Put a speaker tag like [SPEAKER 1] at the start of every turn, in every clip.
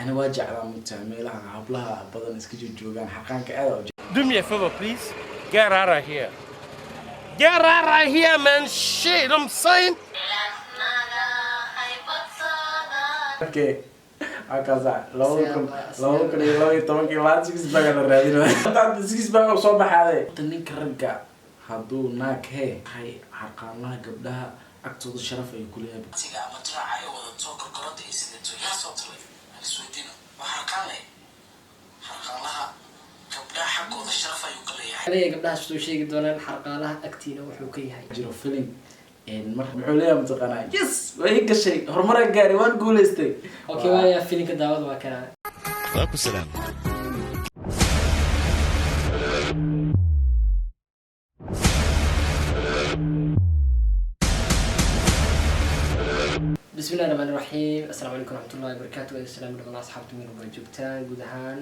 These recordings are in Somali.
[SPEAKER 1] أنا واجع على متعاملها عبلها بدن إسكجو جوجان حقان كأذا.
[SPEAKER 2] Do me a favor, please. Get out of here. Get out of here, man. Shit, I'm saying.
[SPEAKER 1] Okay. akaza labo kun tobankii laad six bag la raadinayo hadda six bag oo soo baxaaday ninka ragga haduu naag hay xaqaamaha gabdhaha agtooda sharaf ay ku leeyahay siga ama tiraacay wada soo korkorada iyo sidato yaa soo talay isweydiino waxa kale xaqaalaha gabdhaha xaqooda sharaf ay ku leeyahay
[SPEAKER 3] gabdhaha soo sheegi doonaan xaqaalaha agtiina wuxuu ka yahay
[SPEAKER 1] jiro feeling marka muxuu leeyahay mataqaanaa yes way gashay horumar gaari waan guuleystay
[SPEAKER 3] okay waa feelinka daawada waa kana
[SPEAKER 4] waaku salaam
[SPEAKER 3] بسم الله الرحمن الرحيم السلام عليكم ورحمة الله وبركاته السلام عليكم أصحابتي من وجوبتان جودهان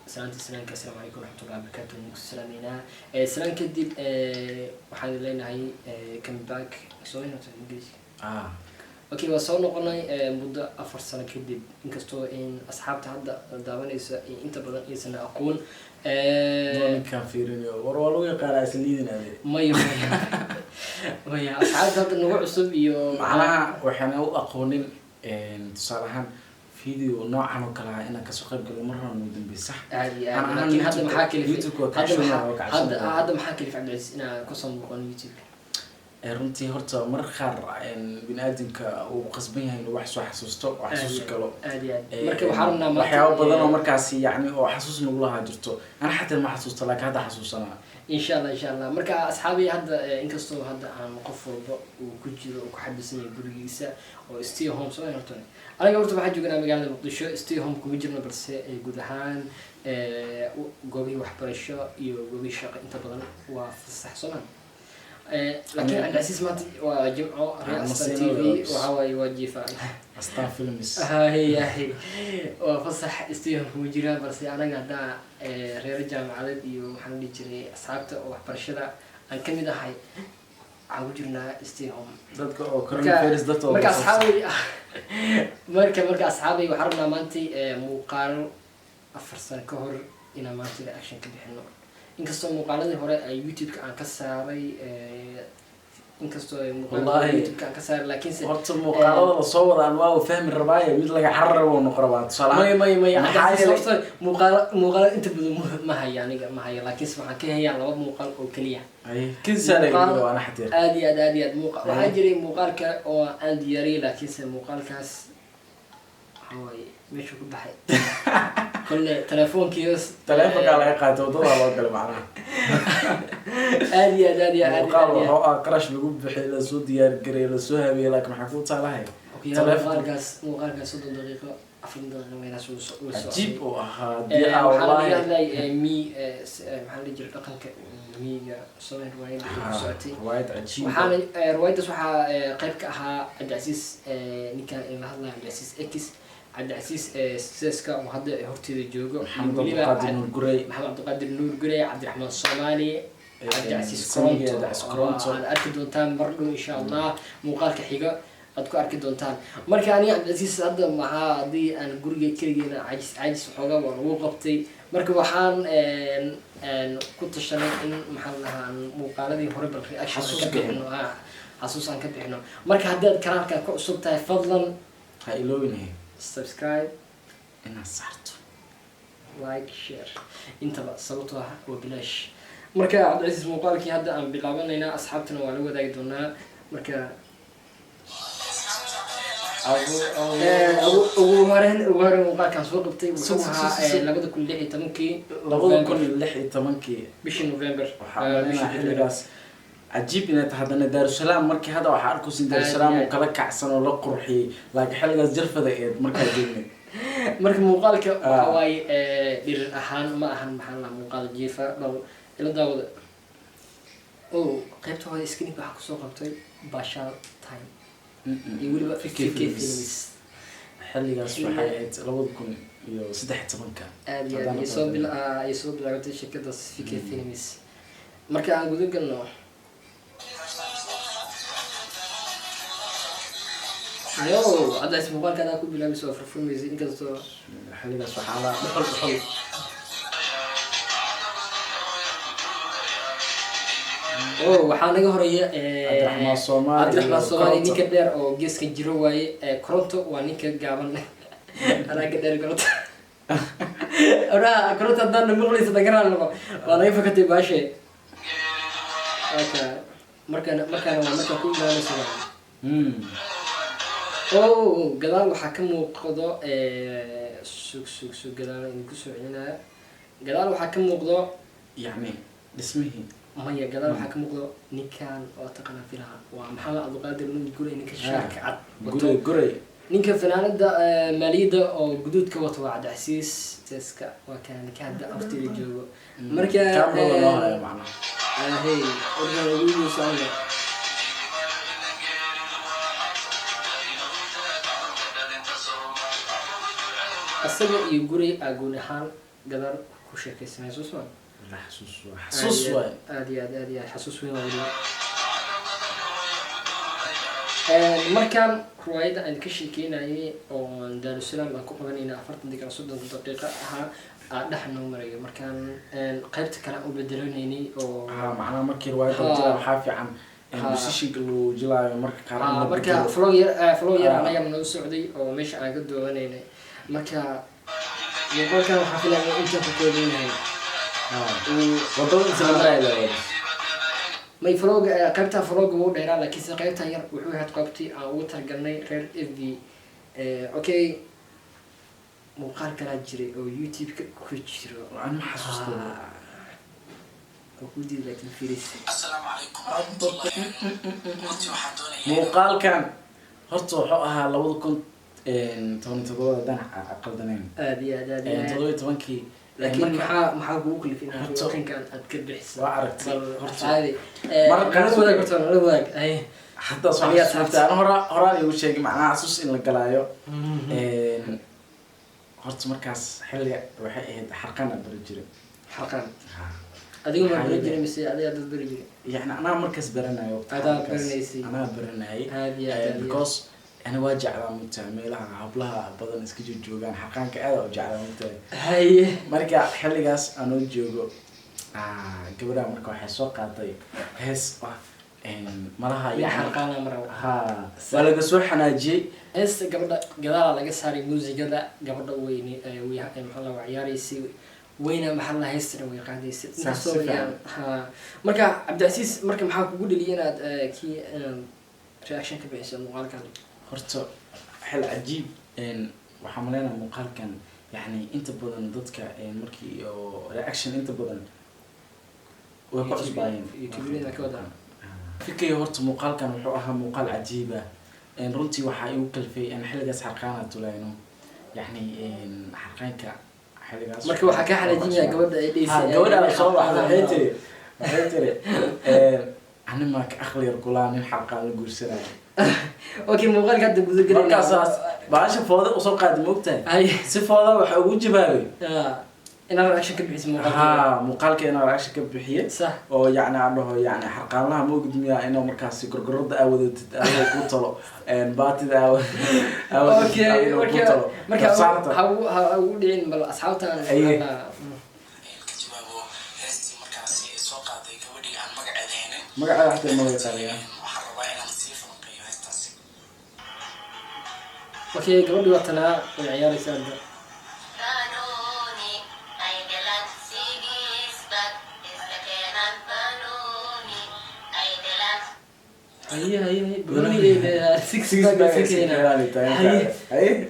[SPEAKER 3] السلام عليكم ورحمة الله وبركاته سلامينا سلام كدب وحنا لنا هاي كم باك سوينا إنجليزي اوكي وصلنا قلنا مدة 4 سنة كدب إنكستو إن أصحاب هذا داون أنت بدن يسنا أقول
[SPEAKER 1] كافيرين ورولو يقرأ سليدنا
[SPEAKER 3] ما هي أصحاب هذا النوع عصب يو
[SPEAKER 1] معناها وحنا أقولين صراحة فيديو نوع عنو كلا إنك كسوق قبل مرة ندم بصح
[SPEAKER 3] عادي لكن هذا محاكي هذا محاكي في عبد العزيز أنا قسم بقول يوتيوب
[SPEAKER 1] runtii horta mar qaar bini'aadamka uu qasban yahay inuu wax soo xasuusto oo xasuus galo
[SPEAKER 3] marka waxaan rabnaa
[SPEAKER 1] waxyaabo badan oo markaas yacni oo xasuus nagu lahaa jirto ana xataa ma xasuusto laakiin hadda xasuusanaa
[SPEAKER 3] insha Allah marka asxaabi hadda inkastoo hadda aan qof walba uu ku jiro oo ku xabisan yahay gurigiisa oo stay home soo yartay aniga horta waxaan joognaa magaalada Muqdisho stay home kuma jirno balse guud ahaan goobaha waxbarasho iyo goobaha shaqo inta badan waa fasax Soomaan لكن الأساس ما وجمعوا رئاسة تي في وهواي وجيفة
[SPEAKER 1] أستاذ فيلمس
[SPEAKER 3] هي وفصح استيهم وجيران بس أنا قاعدة ريال الجامعة عدد وحنا نجري أصحابته وحبرشة أن كم ده هاي عوجرنا استيهم
[SPEAKER 1] ضدك أو كريم فيرس ضدته
[SPEAKER 3] مركز أصحابي مركز أصحابي وحرمنا مانتي مقارن أفرسان كهر إن مانتي الأكشن كده حلو inkastoo muuqaaladii hore ay YouTube-ka aan ka saaray inkastoo muuqaalada YouTube-ka aan ka saaray laakiin
[SPEAKER 1] horta muuqaalada la soo wadaan waa fahmi rabaayo mid laga xarrabo oo noqorbaa salaam
[SPEAKER 3] muuqaalada inta badan ma haya aniga ma haya laakiin waxaan ka hayaa laba muuqaal oo kaliya
[SPEAKER 1] ay kinsaanay waan xatir
[SPEAKER 3] aad iyo aad muuqaal waxa jiray muuqaalka oo aan diyaariyay laakiin muuqaalkaas haway meesha ku baxay كل تلفون كيس
[SPEAKER 1] تلفونك على قاعد وضوء الله قال معنا
[SPEAKER 3] عادي
[SPEAKER 1] قال هو كراش بيقول بحيل سو ديار قريل سو هبي لك محفوظ على هاي
[SPEAKER 3] تلفون مقارقة 60 دقيقة 10 دقيقة وين اسوس
[SPEAKER 1] عجيب وهادي والله
[SPEAKER 3] مي محل يجري رقم مي صوين
[SPEAKER 1] روايد عجيب
[SPEAKER 3] وحنا روايد صح قيب كها عبد العزيز نكان إلى الله عبد العزيز إكس عبد العزيز سيسكا وهذا هرتي جوجو
[SPEAKER 1] محمد عبد القادر نور قري
[SPEAKER 3] عبد الرحمن الصومالي عبد العزيز كرونتو أنا أركض دونتان برضو إن شاء الله مقالك حقة أذكر أركض دونتان مركاني عبد العزيز هذا مع هذه أنا قري كرينا عاجز حقا ووقفتي مركب وحان كنت اشتغل إن محلها مقالة هرب الرياكشن كبيرنا حسوس عن كبيرنا مركب هذا الكلام كأسلوبته فضلا
[SPEAKER 1] هاي لوينه
[SPEAKER 3] سبسكرايب
[SPEAKER 1] إن صارت
[SPEAKER 3] لايك شير انت بقى صوتها وبلاش مركا عبد العزيز مقالك هذا أن بلعبنا أصحابنا وعلوا ذاك دونا مركا أبو هرين مقال كان سوق بتي وسوها لابد كل لحية تمنكي
[SPEAKER 1] لابد كل لحية تمنكي
[SPEAKER 3] بيش نوفمبر
[SPEAKER 1] بيش حلقاس عجيب إن تحدنا دار السلام مركي هذا وحاركو سين دار السلام وكذا كعسن ولا قرحي لكن حلقة جرفة ذا مركي جيني
[SPEAKER 3] مركي مقالك هواي للأحان ما أحن محل مقال جيفة لو إلى داود أو قيبته هاي سكيني بحكو سوق بتي باشا تايم يقول بقى في كيف فيلمس
[SPEAKER 1] حلقة سبحان لابد كون يو سدح تمنكا
[SPEAKER 3] يصوب لعبة الشركة في كيف فيلمس مركي أنا قلت إنه yo hadda ismu muuqaalka adaa ku bilaabayso furfurmaysa inkastoo
[SPEAKER 1] xilligaas waxaa la dhuxul
[SPEAKER 3] waxaa naga horeeya
[SPEAKER 1] Cabdiraxmaan Soomaali
[SPEAKER 3] Cabdiraxmaan Soomaali ninka dheer oo geeska jiro waaye Koronto waa ninka gaaban anaga dheer Koronto Koronto haddaan maqlaysa dagaraan labo waa naga fakatay baashe markaan waa markaan ku ilaalinaysa gadaal waxaa ka muuqdo sug gadaal in kusoo celinaya gadaal waxaa ka muuqdo
[SPEAKER 1] يعني اسمه
[SPEAKER 3] maya gadaal waxaa ka muuqdo ninkan oo taqana filaha waa maxamed Cabdiqaadir Nuur Gurey ninka shaarka cad
[SPEAKER 1] gurey
[SPEAKER 3] ninka fanaanada maaliyada oo guduudka wato waa Cabdicasiis teeska waa kan hadda aftiga joogo marka hey organ ugu soo asaga iyo Gurey agoon ahaan gadaal ku sheekaysanay soo
[SPEAKER 1] حسوس واي
[SPEAKER 3] هذه حسوس وين والله markaan ruwaayada aan ka sheekeynayay oo Daarusalaam aan ku qabanayna 40 daqiiqo ahaa dhaxnoo marayo markaan qaybta kale u bedelaynay oo
[SPEAKER 1] macna markii ruwaayada waxaa fiican musicianka loo jilaayo marka qaar
[SPEAKER 3] marka flow yar anaga noo socday oo meesha aan ka doonaynay marka muuqaalkan waxaa filayaa inta ku kooban yahay
[SPEAKER 1] wadada Soomaaliya
[SPEAKER 3] may vlog qaybta vlog uu dheeraa laakiin qaybtan yar wuxuu yahay qaybtii aan ugu targalnay reer FV okay muuqaal kala jiray oo YouTube ka ku jiro
[SPEAKER 1] aan ma xasuusto
[SPEAKER 3] ku diiday laakiin fiiris
[SPEAKER 4] assalaamu calaykum
[SPEAKER 1] muuqaalkan horta wuxuu ahaa 2017 dan aqaldaneen
[SPEAKER 3] aad
[SPEAKER 1] 17kii
[SPEAKER 3] لكن maxaa kugu kulifin halkan aad ka bixisay
[SPEAKER 1] waa aragtay
[SPEAKER 3] horta
[SPEAKER 1] markaas
[SPEAKER 3] wada gorto wada ay
[SPEAKER 1] hatta saxaafta horaan igu sheegay macnaha xasuus in la galaayo horta markaas xilliga waxay ahayd xarqan bari jiray
[SPEAKER 3] xarqan adigu ma bari jiray mise adiga dad bari jiray
[SPEAKER 1] yani ana markaas baranayo ana baranayay because أنا واجع على متعملها هبلها بدن إسكجو جوجان حقان كأذا واجع على متع
[SPEAKER 3] هاي
[SPEAKER 1] مركا حلقاس أنا جوجو قبل مركا حسوق قاطي حس مرها
[SPEAKER 3] يعني حقانا مرة
[SPEAKER 1] ها ولا قصور حناجي
[SPEAKER 3] حس قبل على قصاري موزيكا ذا قبل ويني ويا محل وعياري سي وين محل هيستر ويقعد يصير ها مركا عبد العزيز مركا محاك يقول لي أنا كي رياكشن كبير المقال كان
[SPEAKER 1] horta xal cajiib waxa maleena muuqaalkan yani inta badan dadka markii oo reaction inta badan way ku cusbaayeen
[SPEAKER 3] youtube-da ka wada
[SPEAKER 1] fikay horta muuqaalkan wuxuu ahaa muuqaal cajiib ah runtii waxa uu kalfay xilligaas xarqaana tulayno yani xarqaanka xilligaas
[SPEAKER 3] marka waxa ka xalaajinaya gabadha ay dheysay
[SPEAKER 1] gabadha soo waxay tiri anima ka akhliir kulaan xarqaan la guursanayo
[SPEAKER 3] اوكي muuqaalka hadda guud galay
[SPEAKER 1] markaas baasha fooda u soo qaad moogtahay si fooda waxa ugu jawaabay
[SPEAKER 3] inaan reaction ka bixiso muuqaalka
[SPEAKER 1] muuqaalka inaan reaction ka bixiye
[SPEAKER 3] sax
[SPEAKER 1] oo yani aan dhaho yani xarqaanaha ma ogdmiya inuu markaas gorgorada awadid ku talo baatida
[SPEAKER 3] okay marka ha ugu dhicin bal asxaabtaan
[SPEAKER 1] magaceeda xataa ma yaqaanaya
[SPEAKER 3] اوكي قبل وقتنا والعيال يساعدوا هي بقولي 6 باك هي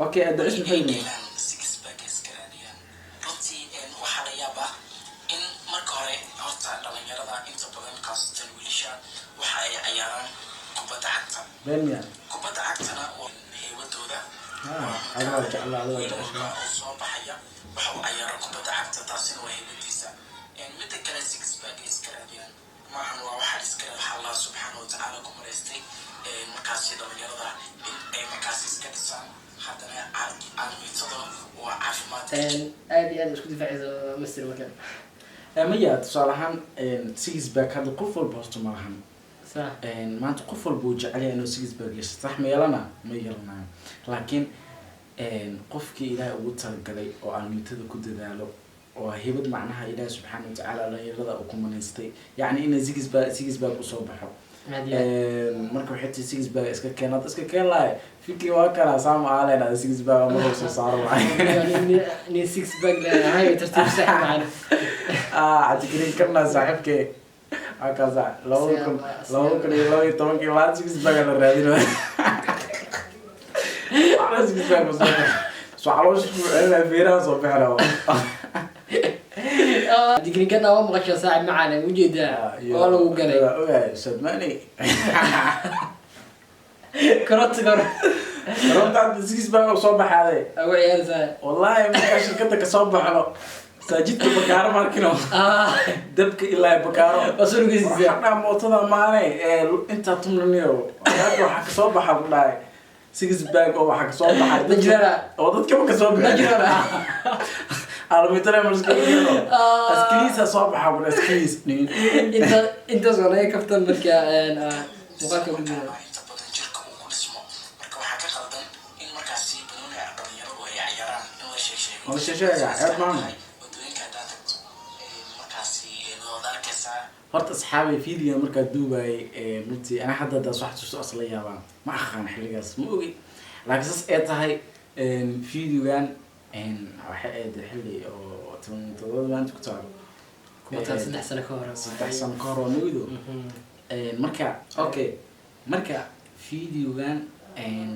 [SPEAKER 1] اوكي ادعي اسم حلمي بينيا
[SPEAKER 4] kubadda cagtana oo heewadooda
[SPEAKER 1] الله جعل الله
[SPEAKER 4] soo baxaya waxa uu ciyaaraa kubadda cagta taasina waa heewadiisa midda kale six pack iska raadiyaan maahan waa waxa iska raadiya Allah subhanahu wa ta'ala ku mareystay markaasi dhalinyarada in ay markaasi iska dhisaan haddana caafimaadkooda waa caafimaad
[SPEAKER 3] aad isku difaacayso master wakan
[SPEAKER 1] maya tusaale ahaan six pack hadda qof walba horta malahan
[SPEAKER 3] صح
[SPEAKER 1] ما أنت قفل بوجع عليه إنه سيجز باقي صح ما يلنا ما يلنا لكن قفك إلى وتر قلي أو عن يتذ كده ذاله وهيبد معناها إلى سبحانه وتعالى لا يرضى وكم من يستي يعني إن سيجز باق أصوبحه marka waxay tii six bag iska keenad iska keen lahay fikri waa kala saam aalena six bag ma soo saaro
[SPEAKER 3] ni six bag la hay tartiib sax macna
[SPEAKER 1] adigii kana saaxibkee akaza lawo kali laad six bag la raadino ala six bag soo calosh ana fiira soo baxro
[SPEAKER 3] digri kana waa maqasho saaxib macana ujeeda oo lagu galay
[SPEAKER 1] ogaay sadmani
[SPEAKER 3] كرت
[SPEAKER 1] عند سيس بقى وصوب حالي
[SPEAKER 3] أو عيال زين
[SPEAKER 1] والله ما كان شركتك صوب حلو ساجدت بكارو ماركينو دبك إلا بكارو
[SPEAKER 3] أصله جزء
[SPEAKER 1] احنا موطنا ماني انت تمنيو هذا حق صوب حلو لاي سيس باك او حق صوب حلو
[SPEAKER 3] نجرا
[SPEAKER 1] ودد كم كصوب
[SPEAKER 3] نجرا
[SPEAKER 1] على متر مسكين اسكليس صوب حلو اسكليس
[SPEAKER 3] انت صغير كفتن مركا مقاكم
[SPEAKER 1] horta asxaabay fiidiga marka duubay runtii ana hadda da wax soo asla yaabaan ma aqaan xiligaas ma ogi laakiin saas ay tahay fiidigan waxa ay xilli oo todobaad maanta ku taalo
[SPEAKER 3] kuma taa 3 sano ka hor
[SPEAKER 1] 3 sano ka hor nido marka okay marka fiidigan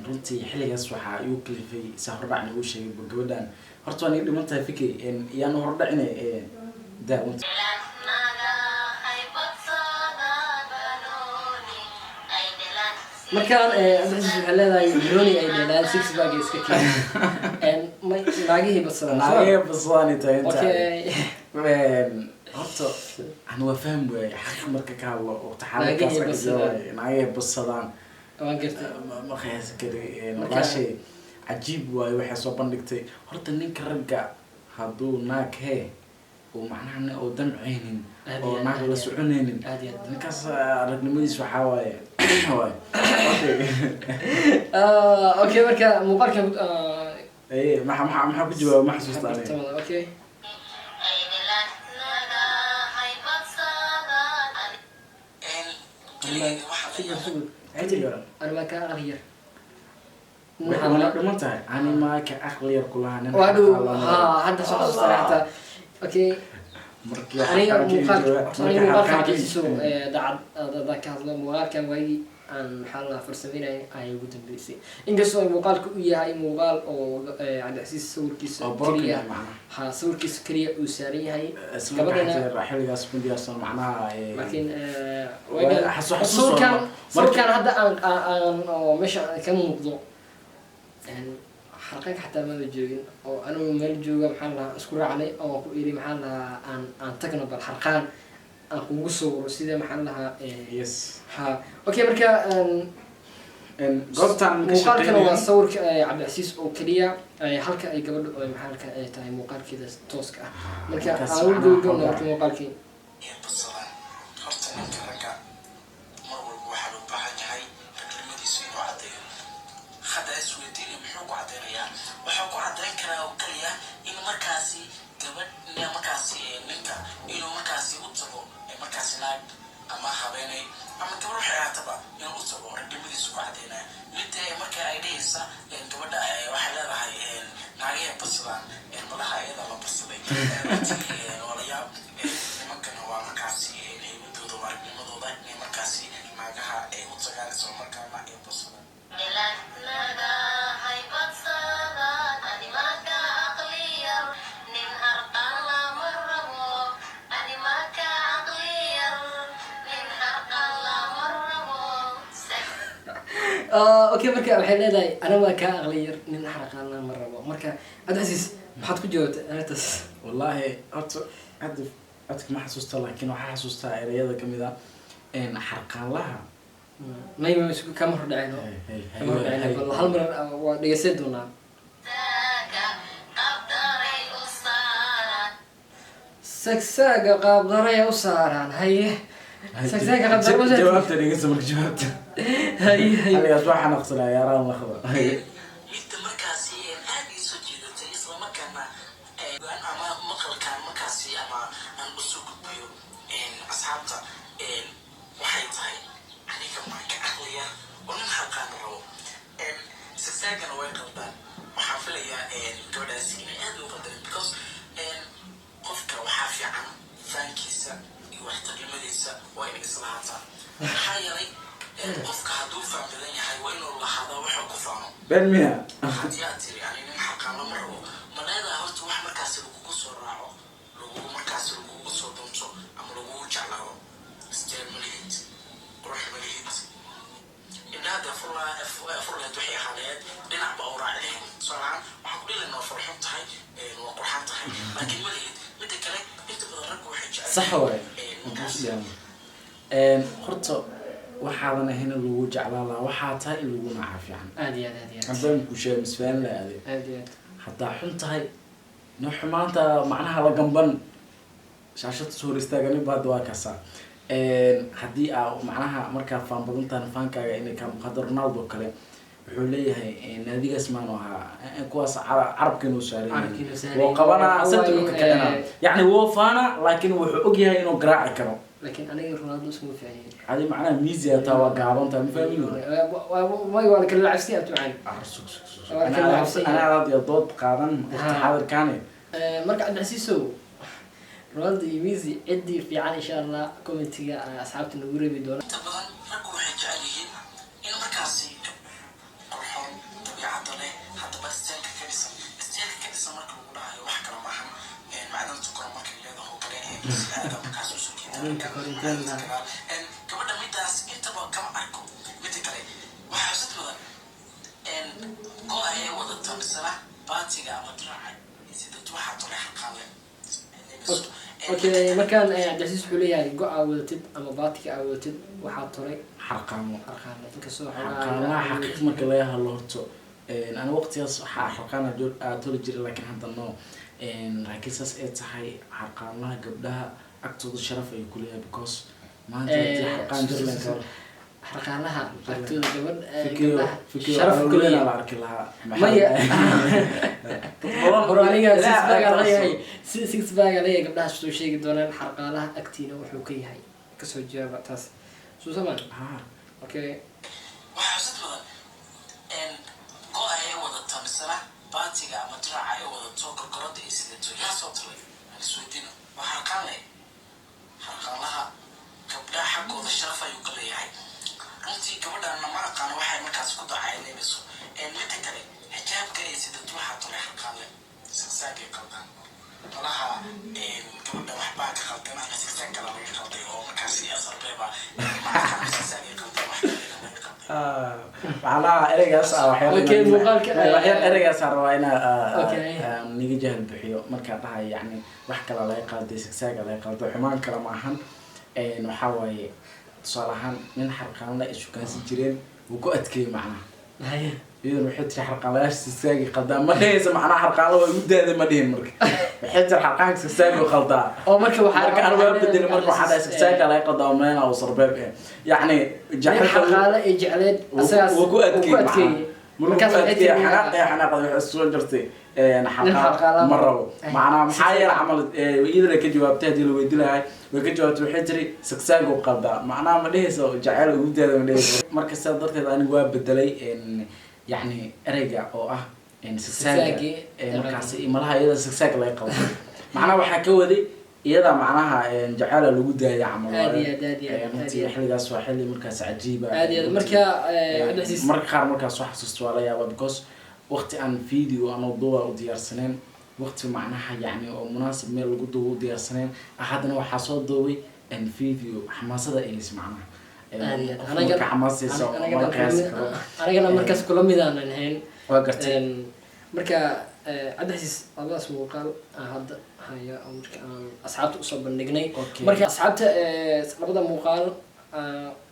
[SPEAKER 1] runtii xiligaas waxa uu kalifay sahordhac nagu sheegay gabadhan horta waan dhiman tahay fikri iyaan hordhac inay daawanta
[SPEAKER 3] markaan adxis waxa leedahay broni ay dheelaan six bag iska keen naagihii
[SPEAKER 1] basadaan tahay
[SPEAKER 3] okay
[SPEAKER 1] horta aan waa faham waay xaq marka ka hadlo oo taxaalaadkaas naagihii basadaan
[SPEAKER 3] waan gartay
[SPEAKER 1] ma qiyaas kari walaashay cajiib waay waxay soo bandhigtay horta ninka ragga hadduu naag hee oo macnaha oo damcaynin oo naag la soconaynin ninkaas aragnimadiis waxaa waaye
[SPEAKER 3] okay marka muuqaalka
[SPEAKER 1] maxaa ku jawaaba ma xasuusta aniga
[SPEAKER 3] okay أنا ما كان أغير
[SPEAKER 1] أنا ما تاعي أنا ما كأغير كلها
[SPEAKER 3] وادو هذا صح صراحة أوكي أنا مقال كيسو ذاك هذا مقال كان وعي عن حالنا فرسمين أي وجود بيسي إن قصوا مقال كويا هاي مقال أو عند أساس سور كيس كريا سور كيس كريا وساري هاي
[SPEAKER 1] قبلنا راح يلقى سبندي أصلا معناها
[SPEAKER 3] لكن سور كان هذا أن مش كان موضوع يعني حرقك حتى ما بيجوين أو أنا ما بيجوا محلها أذكر عليه أو إلي محلها أن تكنوا بالحرقان أن قصوا رصيدة محلها
[SPEAKER 1] يس
[SPEAKER 3] ها أوكي مركا
[SPEAKER 1] قلت عن
[SPEAKER 3] مقال كانوا صور عبد العزيز أو كريا حلقة أي قبل محلك تاي مقال كذا توسكا مركا أقول قبل مقال كي
[SPEAKER 4] ama habeenay ama gabar waxay ahaataba inuu u tago ragdimadiisu ku cadeynaya midda marka ay dhehaysa gabadha waxay leedahay naagaha basadaan malaha iyada la basaday walayaab nimankana waa markaasi haybadooda waa ragnimadooda inay markaasi naagaha ay u tagaan isla markaana ay basadaan
[SPEAKER 3] اوكي مركا waxay leedahay ana ma ka aqliyar nin xaraqana ma rabo marka adxis maxad ku jawaabtay anatas
[SPEAKER 1] wallahi hadda adka ma xasuusta laakiin waxa xasuusta erayada kamida xarqaalaha
[SPEAKER 3] mayma isku kama hordhacayno bal hal mar waa dhageysan doonaa saksaga qaab daray u saaran haye سكساك قد ضربت
[SPEAKER 1] جوابت اللي قسم جوابت
[SPEAKER 3] هي
[SPEAKER 1] هل يصبح نقص يا رام لخبط
[SPEAKER 4] midda markaasi aad ii soo jeedatay isla markaana ama maqalkaan markaasi ama aan u soo gudbiyo asxaabta waxay tahay aniga maan ka aqliya oo nin xaqaan rabo sasaagana way qaldaan waxaan filayaa gabadhaasi inay aad u qaldan because qofka waxaa fiican faankiisa iyo waxtarnimadiisa waa inay islahaataa maxaa yeelay qofka hadduu faan badan yahay waa inuu lahaada waxa ku faano
[SPEAKER 1] بالمئة
[SPEAKER 4] haddii aad tiri ani nin xaqaan lama rabo ma leedahay horta wax markaasi lagugu soo raaco lagugu markaasi lagugu soo dunto ama lagugu jeclaado isteel ma lihid qurux ma lihid indhaada furleed waxay ahaadeed dhinac ba u raaci lahayn tusaalahaan waxaan ku dhihi lahaa farxun tahay waa qurxan tahay laakiin ma lihid midda kale inta badan raggu waxay jecel
[SPEAKER 1] صح واي horta waxaadan ahayn lagu jeclaa lahaa waxaa tahay in lagu nacaa fiican
[SPEAKER 3] عادي عادي عادي
[SPEAKER 1] haddaan ku sheego misfaan la aade
[SPEAKER 3] عادي عادي
[SPEAKER 1] haddaa xun tahay no xumaanta macnaha la gamban shaashada soo hor istaaganin baad waa kasaa haddii aa macnaha markaa faan badan tahay faankaaga inay ka muuqato Ronaldo kale wuxuu leeyahay naadigaas maanu ahaa kuwaas carabkiinu saaray woo qabanaa sabti ka kicina yani woo faana laakiin wuxuu og yahay inuu garaaci karo
[SPEAKER 3] لكن أنا رونالدو اسمه فعلي
[SPEAKER 1] هذه معناها ميزة توا قابون توا مفهمين
[SPEAKER 3] ما يقول لك اللاعب سيئة تعاني
[SPEAKER 1] أنا راضي ضد قادم حاضر كاني
[SPEAKER 3] مركز عبد العزيز سو رونالدو يميزي عدي في عن إن شاء الله كومنتي أصحابتي نقول بدون
[SPEAKER 4] inta badan raggu waxay jecel yihiin in markaasi qurxoon dabiicadda leh haddaba isteelka ka dhisan marka lagu dhahayo wax kale maahan macdanta kore markay leedaho kale aada markaas usoo jeeda gabadha midaas intaba kama arko midda kale waxaa xusad badan go ayay wadata misala baatiga ama diraaca sidad waxaa tole xaqaale
[SPEAKER 3] اوكي مكان عبد العزيز حولي جو عودتد اما باتك عودتد waxaa tolay
[SPEAKER 1] حرقامو
[SPEAKER 3] inkastoo
[SPEAKER 1] حرقامها حقيقة marka laga hadlo horto أنا waqtigaas waxaa xarqaana toli jiray laakiin hadda no laakiin saas ay tahay xarqaamaha gabdhaha agtooda sharaf ay ku leeyahay because maanta hadii xarqaan jir la karo
[SPEAKER 3] xarqaanaha agtooda
[SPEAKER 1] fikir
[SPEAKER 3] sharaf ku leeyahay
[SPEAKER 1] la arki lahaa
[SPEAKER 3] maya horaniga six bag leeyahay gabdhaha soo sheegi doonaan xarqaanaha agtiina wuxuu ka yahay kasoo jawaaba taas soo samaan okay
[SPEAKER 4] waxaa xusad badan go ayay wadata misala baatiga ama diraaca ay wadato korkorada iyo sidato yaa soo talay aan isweydiino waa xarqaan leh xarqaanaha gabdhaha xaggooda sharaf ayuu ka leeyahay runtii gabadhaana ma aqaano waxay markaas ku dacaynayso midda kale xijaabka ay sidato waxaa tolay xarqaan leh sigsaagay qaldaan malaha gabadha waxbaa ka qaldan ama sigsaag kala laga qalday oo markaasi asarbeeba markaa sigsaagay qaldan wax
[SPEAKER 1] macnaha ereygaas waxyaal ereygaas rabaa inaa niga jahal bixiyo markaa dhahay yani wax kala laga qalday sigsaaga laga qaldo xumaan kale ma ahan waxaa waaye tusaale ahaan nin xarqaanla ay shukaansi jireen wuu ku adkeeyey macnaha iyadan waxay tiri xarqaanlayaasha sigsaagii qaldaa ma dhehaysa macnaha xarqaanla waa igu daaday ma dhihin marka waxay tiri xarqaanka sigsaagii qaldaa
[SPEAKER 3] oo marka waxaa
[SPEAKER 1] أنا ما بدي مرة واحدة سكساك على قدام منين أو صربيب يعني
[SPEAKER 3] جحد حقالة إجعلت أساس
[SPEAKER 1] وقوة كي
[SPEAKER 3] مركز
[SPEAKER 1] حناقي حناقي السؤال جرتي أنا حقا مرة معنا محاير عملت إذا كجواب تهدي لو يدي لها وكجواب تحتري سكساك وقلبها معنا ما ليه سو جعل وجود هذا من ليه مركز صدرت هذا أنا جواب بدلي إن يعني رجع أو إن سكساك مركز ملها إذا سكساك لا يقلب معنا وحكودي iyada macnaha jacayl lagu daayay camal
[SPEAKER 3] aad
[SPEAKER 1] xiligaas waa xilli markaas cajiib
[SPEAKER 3] ah aad marka Cabdilcasiis
[SPEAKER 1] marka qaar markaas wax xasuusto waa la yaabaa because waqti aan video aan duuba u diyaarsaneen waqti macnaha yani oo munaasib meel lagu duubo u diyaarsaneen hadana waxa soo duubay in video xamaasada ay ismacnaa anaga xamaasayso
[SPEAKER 3] anaga markaas kula midaan ahayn
[SPEAKER 1] waa gartay
[SPEAKER 3] marka Cabdilcasiis abaas muuqaal hadda haya marka asxaabta u soo bandhignay marka asxaabta labada muuqaal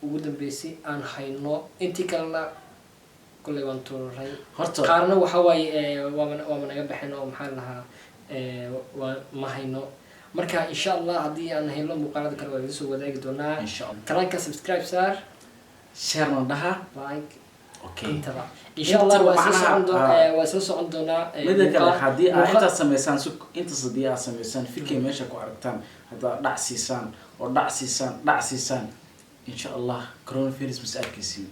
[SPEAKER 3] ugu dambeysay aan hayno intii kalena kulay waan tuuray qaarna waxa waaye waa naga baxeen oo maxaa lahaa waa ma hayno marka insha Allah haddii aan helno muuqaalada kale waa idin soo wadaagi doonaa
[SPEAKER 1] insha Allah
[SPEAKER 3] kanaalka subscribe saar
[SPEAKER 1] share na dhaha
[SPEAKER 3] like
[SPEAKER 1] okay
[SPEAKER 3] intaba insha Allah waa soo socon doonaa
[SPEAKER 1] midda kale haddii aad inta sameysaan inta sadii aad sameysaan fikir meesha ku aragtaan hadda dhac siisaan insha Allah coronavirus mas arkaysiin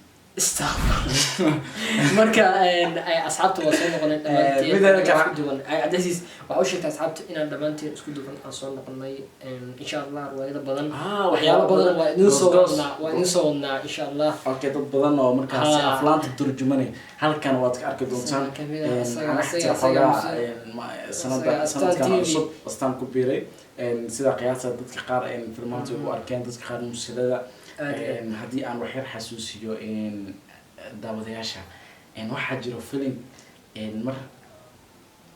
[SPEAKER 3] marka asxaabta waa soo noqonay dhamaanteen isku duwan Cabdicasiis waxa uu sheegtay asxaabta inaan dhamaanteen isku duwan aan soo noqonay insha Allah riwaayado badan waxyaabo badan waa idin soo wadnaa insha Allah
[SPEAKER 1] okay dad badan oo markaas aflaanta turjumane halkan waad ka arki doontaan sanadkan cusub astaan ku biiray sida qiyaasta dadka qaar filmaanta u arkeen dadka qaar musilada haddii aan wax yar xasuusiyo daawadayaasha waxaa jiro film mar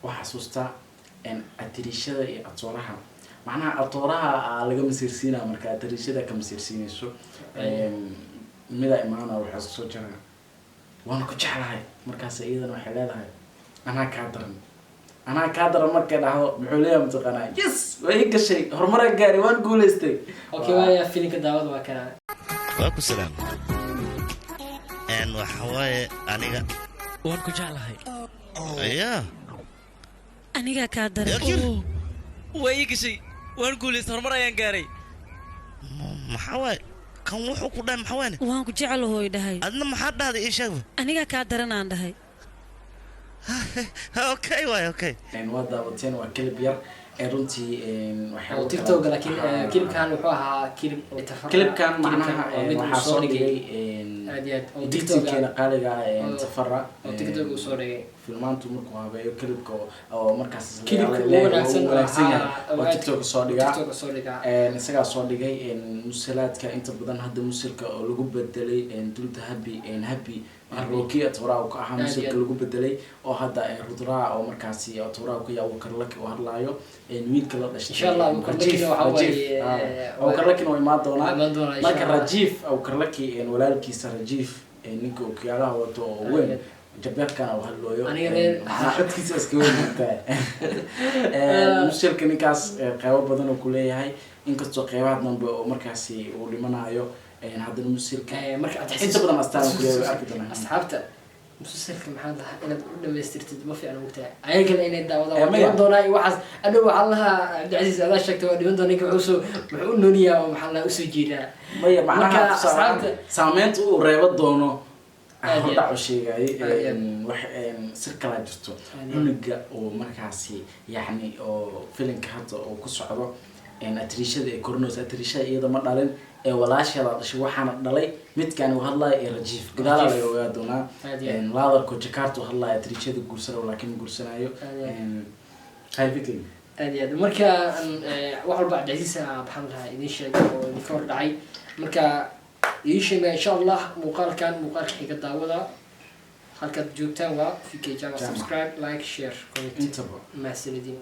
[SPEAKER 1] wax xasuustaa atirishada iyo atooraha macnaha atooraha laga masiirsiinaa marka atirishada ka masiirsiinayso mida imaana waxaa isku soo jira waan ku jeclahay markaas iyadana waxay leedahay anaa kaa daran markay dhahdo muxuu leeyahay mataqaanaa yes waa ii gashay horumar gaari waan guulaystay
[SPEAKER 3] okay waaya filimka daawada waa kana
[SPEAKER 5] waaku salaam waxa waaye aniga
[SPEAKER 6] waan ku jeclahay
[SPEAKER 5] ayaa
[SPEAKER 6] aniga kaa daran waa ii gashay waan guulaystay horumar ayaan gaaray
[SPEAKER 5] maxaa waaye kan wuxuu ku dhahay maxaa waane
[SPEAKER 6] waan ku jeclahooy dhahay
[SPEAKER 5] adna maxaa dhahday ii sheegba
[SPEAKER 6] aniga kaa daran aan dhahay
[SPEAKER 5] okay waay okay
[SPEAKER 1] waa daawateen waa clip yar runtii
[SPEAKER 3] waxaa TikTok laakiin clipkan wuxuu ahaa
[SPEAKER 1] clipkan macnaha waxaa soo dhigay TikTokena qaaliga Tafara
[SPEAKER 3] TikTok uu soo dhigay
[SPEAKER 1] filmaantu markuu habeeyo clipka oo markaas
[SPEAKER 3] wanaagsan
[SPEAKER 1] oo TikTok soo dhiga isaga soo dhigay musalaadka inta badan hadda musilka oo lagu bedelay dulta happy Rocky atooraa ku ahaa musilka lagu bedelay oo hadda Rudraa oo markaas atooraa ku yaa Karlaki oo hadlaayo wiilka la dhashay
[SPEAKER 3] insha Allah
[SPEAKER 1] Karlaki oo imaan doona marka Rajiv oo Karlaki walaalkiisa Rajiv ninka oo kiyaalaha wato oo weyn jabbeedkan oo hadlooyo xadkiisa iska weyntaa musilka ninkaas qaybo badan oo ku leeyahay inkastoo qaybaha dambe oo markaas uu dhimanayo haddana musilka
[SPEAKER 3] marka
[SPEAKER 1] inta badan astaan ku leeyahay arki doonaa
[SPEAKER 3] asxaabta musilka maxaa tahay inaad u dhameystirtid ma fiicna waqtiga ayagana inay daawadaan doonaa waxaas adhow waxaa lahaa Cabdicasiis adaa sheegtay waa dhiman doona ninka wuxuu u nooniyaa oo maxaa la usoo jeedaa
[SPEAKER 1] maya macnaha saameynta uu reebo doono dhaco sheegay wax sir kala jirto cunuga oo markaasi yacni oo filimka hadda oo ku socdo atirishada ee kornoos atirishada iyada ma dhalin walaasheeda dhashay waxaana dhalay midkan uu hadlayo Rajiv gadaal laga ogaa doonaa laadarko Jakarta uu hadlayo atirishada guursado laakiin guursanayo hayfikay
[SPEAKER 3] aad marka wax walba Cabdicasiis waxaan lahaa idin sheegay oo idin ka hor dhacay marka يشيما إن شاء الله مقال حقيقة داودا halkaad joogtaan waa fikir subscribe like share comment
[SPEAKER 1] intaba
[SPEAKER 3] ma sanadin